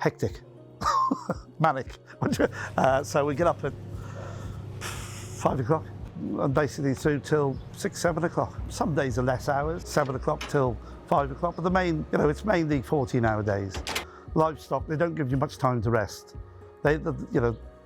hectic, manic. So we get up at 5 o'clock and basically through till 6, 7 o'clock. Some days are less hours, 7 o'clock till 5 o'clock, but the main, it's mainly 14-hour days. Livestock, they don't give you much time to rest.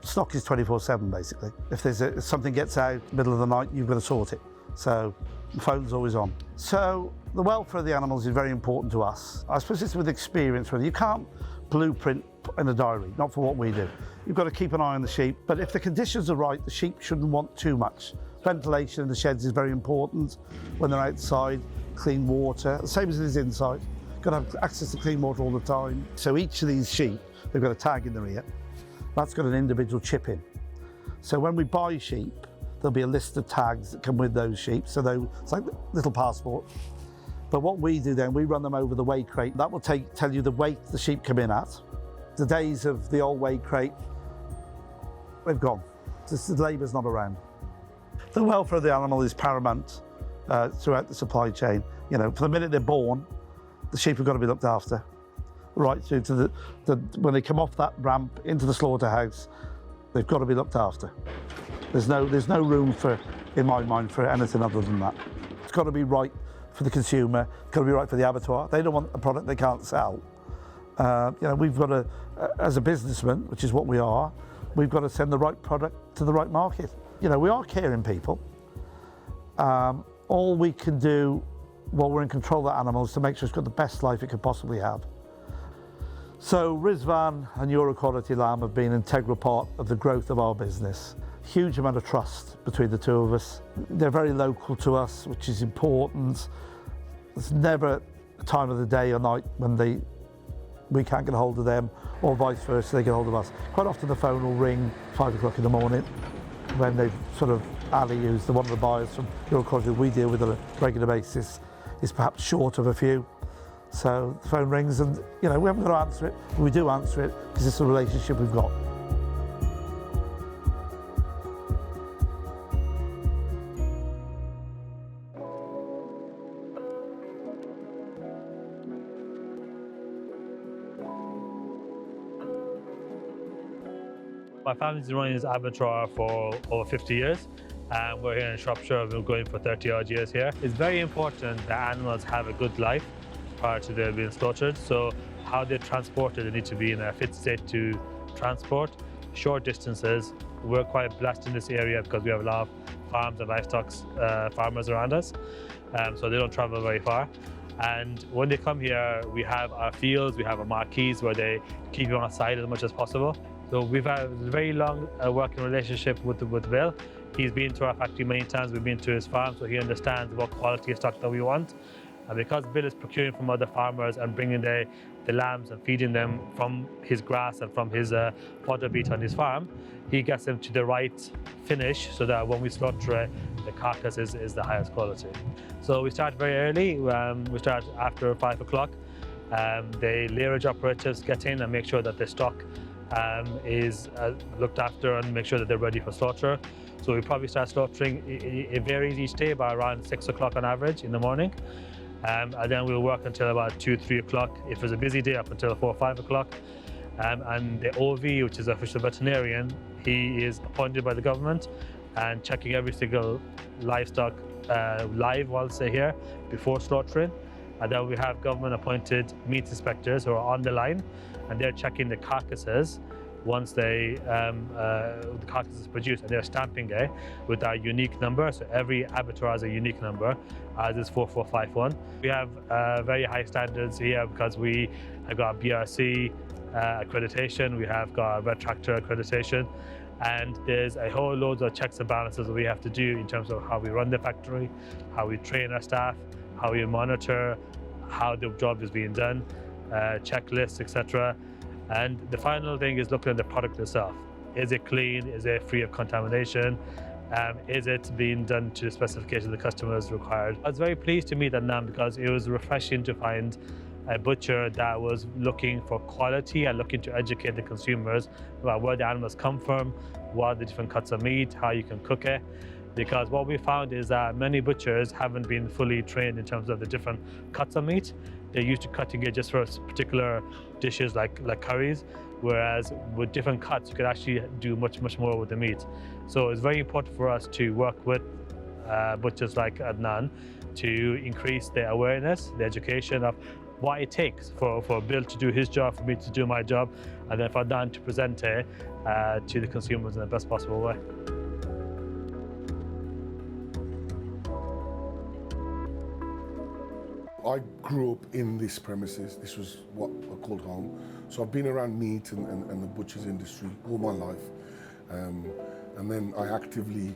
Stock is 24/7 basically. If something gets out middle of the night, you've got to sort it. So the phone's always on. So the welfare of the animals is very important to us. I suppose it's with experience really. You can't blueprint in a diary, not for what we do. You've got to keep an eye on the sheep, but if the conditions are right, the sheep shouldn't want too much. Ventilation in the sheds is very important when they're outside, clean water, the same as it is inside. You've got to have access to clean water all the time. So each of these sheep, they've got a tag in their ear. That's got an individual chip in. So when we buy sheep, there'll be a list of tags that come with those sheep. So it's like a little passport. But what we do then, we run them over the weigh crate. That will tell you the weight the sheep come in at. The days of the old weigh crate, they've gone. The labour's not around. The welfare of the animal is paramount throughout the supply chain. For the minute they're born, the sheep have got to be looked after. Right through to when they come off that ramp into the slaughterhouse, they've got to be looked after. There's no room in my mind, for anything other than that. It's got to be right for the consumer. It's got to be right for the abattoir. They don't want a product they can't sell. We've got to, as a businessman, which is what we are, we've got to send the right product to the right market. We are caring people. All we can do while we're in control of the animal is to make sure it's got the best life it could possibly have. So Rizvan and Euro Quality Lamb have been an integral part of the growth of our business. Huge amount of trust between the two of us. They're very local to us, which is important. There's never a time of the day or night when we can't get a hold of them, or vice versa, they get hold of us. Quite often the phone will ring 5 o'clock in the morning when they've Ali, who's one of the buyers from Euro Quality we deal with on a regular basis, is perhaps short of a few. So the phone rings and, we haven't got to answer it, but we do answer it because it's a relationship we've got. My family's been running this abattoir for over 50 years. And we're here in Shropshire, we're going for 30 odd years here. It's very important that animals have a good life prior to their being slaughtered. So how they're transported, they need to be in a fit state to transport. Short distances, we're quite blessed in this area because we have a lot of farms and livestock farmers around us. So they don't travel very far. And when they come here, we have our fields, we have our marquees where they keep them on side as much as possible. So we've had a very long working relationship with Bill. He's been to our factory many times, we've been to his farm, so he understands what quality of stock that we want. And because Bill is procuring from other farmers and bringing the lambs and feeding them from his grass and from his fodder beet on his farm, he gets them to the right finish so that when we slaughter it, the carcass is the highest quality. So we start very early, we start after 5 o'clock. The lairage operatives get in and make sure that the stock is looked after and make sure that they're ready for slaughter. So we probably start slaughtering, it varies each day, by around 6 o'clock on average in the morning. And then we'll work until about 2, 3 o'clock. If it's a busy day, up until 4, 5 o'clock. And the OV, which is official veterinarian, he is appointed by the government and checking every single livestock live whilst they're here before slaughtering. And then we have government appointed meat inspectors who are on the line, and they're checking the carcasses once the carcass is produced, and they're stamping it with our unique number. So every abattoir has a unique number, as is 4451. We have very high standards here because we have got BRC accreditation, we have got Red Tractor accreditation, and there's a whole load of checks and balances that we have to do in terms of how we run the factory, how we train our staff, how we monitor how the job is being done, checklists, etc. And the final thing is looking at the product itself. Is it clean? Is it free of contamination? Is it being done to the specification the customers required? I was very pleased to meet Adnan because it was refreshing to find a butcher that was looking for quality and looking to educate the consumers about where the animals come from, what are the different cuts of meat, how you can cook it. Because what we found is that many butchers haven't been fully trained in terms of the different cuts of meat, they're used to cutting it just for particular dishes like curries, whereas with different cuts, you can actually do much more with the meat. So it's very important for us to work with butchers like Adnan to increase their awareness, the education of what it takes for Bill to do his job, for me to do my job, and then for Adnan to present it to the consumers in the best possible way. I grew up in this premises. This was what I called home. So I've been around meat and the butcher's industry all my life. And then I actively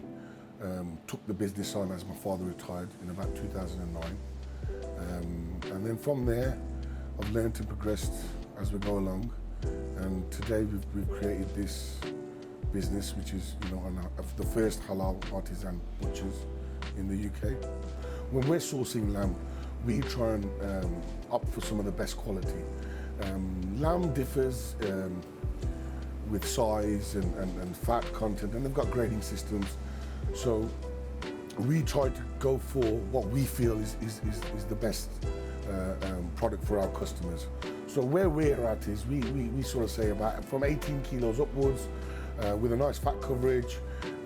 took the business on as my father retired in about 2009. And then from there, I've learned and progressed as we go along. And today we've created this business, which is, the first halal artisan butchers in the UK. When we're sourcing lamb, we try and opt for some of the best quality. Lamb differs with size and fat content, and they've got grading systems. So we try to go for what we feel is the best product for our customers. So where we're at is we sort of say about from 18 kilos upwards with a nice fat coverage,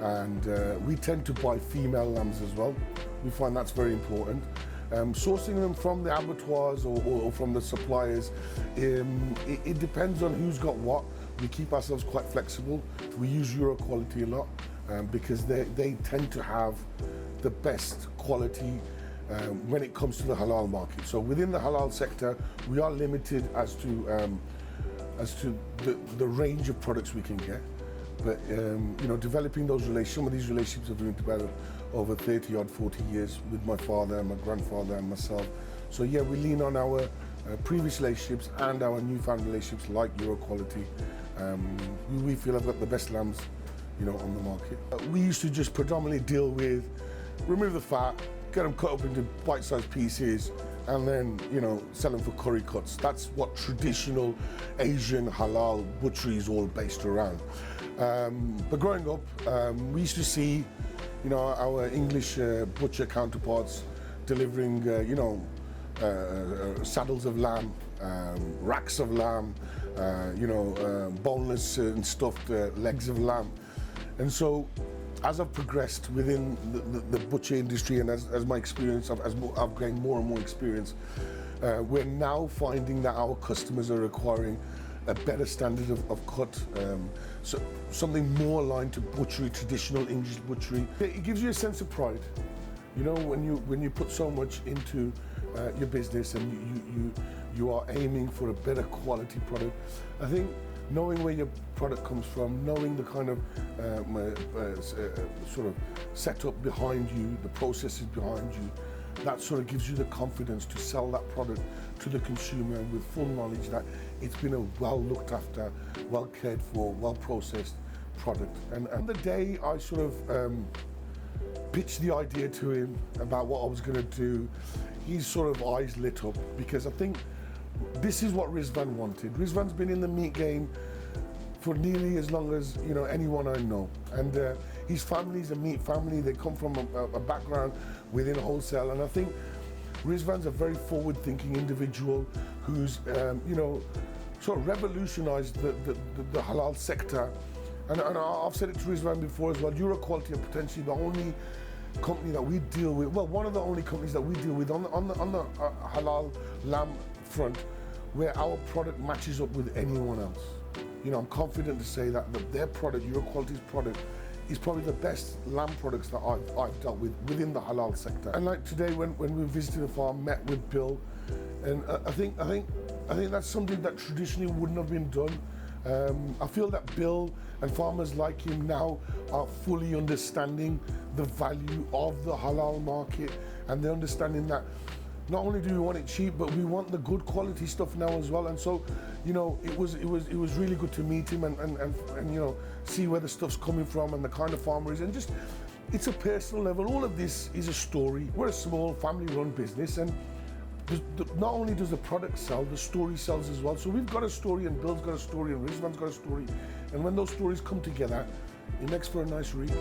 and we tend to buy female lambs as well. We find that's very important. Sourcing them from the abattoirs or from the suppliers, it depends on who's got what. We keep ourselves quite flexible. We use Euro quality a lot because they tend to have the best quality when it comes to the halal market. So within the halal sector, we are limited as to the range of products we can get. But developing those relationships, some of these relationships have been developed over 30 odd 40 years with my father and my grandfather and myself. So yeah, we lean on our previous relationships and our newfound relationships like Euro quality. We feel I've got the best lambs, on the market. We used to just predominantly deal with remove the fat, get them cut up into bite-sized pieces, and then sell them for curry cuts. That's what traditional Asian halal butchery is all based around. But growing up, we used to see, our English butcher counterparts delivering, saddles of lamb, racks of lamb, boneless and stuffed legs of lamb. And so, as I've progressed within the butcher industry and as my experience, as I've gained more and more experience, we're now finding that our customers are requiring a better standard of cut, so something more aligned to butchery, traditional English butchery. It gives you a sense of pride, when you put so much into your business and you are aiming for a better quality product. I think knowing where your product comes from, knowing the kind of sort of setup behind you, the processes behind you, that sort of gives you the confidence to sell that product to the consumer with full knowledge that it's been a well looked after, well cared for, well processed product. And on the day I sort of pitched the idea to him about what I was going to do, his sort of eyes lit up, because I think this is what Rizvan wanted. Rizvan's been in the meat game for nearly as long as anyone I know, and his family's a meat family. They come from a background within wholesale, and I think Rizvan's a very forward-thinking individual who's sort of revolutionised the halal sector. And I've said it to Rizvan before as well. Euro Quality are potentially the only company that we deal with. Well, one of the only companies that we deal with on the halal lamb front, where our product matches up with anyone else. I'm confident to say that their product, Euro Quality's product, is probably the best lamb products that I've dealt with within the halal sector. And like today, when we visited the farm, met with Bill, and I think that's something that traditionally wouldn't have been done. I feel that Bill and farmers like him now are fully understanding the value of the halal market, and they're understanding that not only do we want it cheap, but we want the good quality stuff now as well. And so, it was really good to meet him and see where the stuff's coming from and the kind of farmer he is, and just it's a personal level. All of this is a story. We're a small family-run business, and not only does the product sell, the story sells as well. So we've got a story, and Bill's got a story, and Rizvan's got a story, and when those stories come together, it makes for a nice read.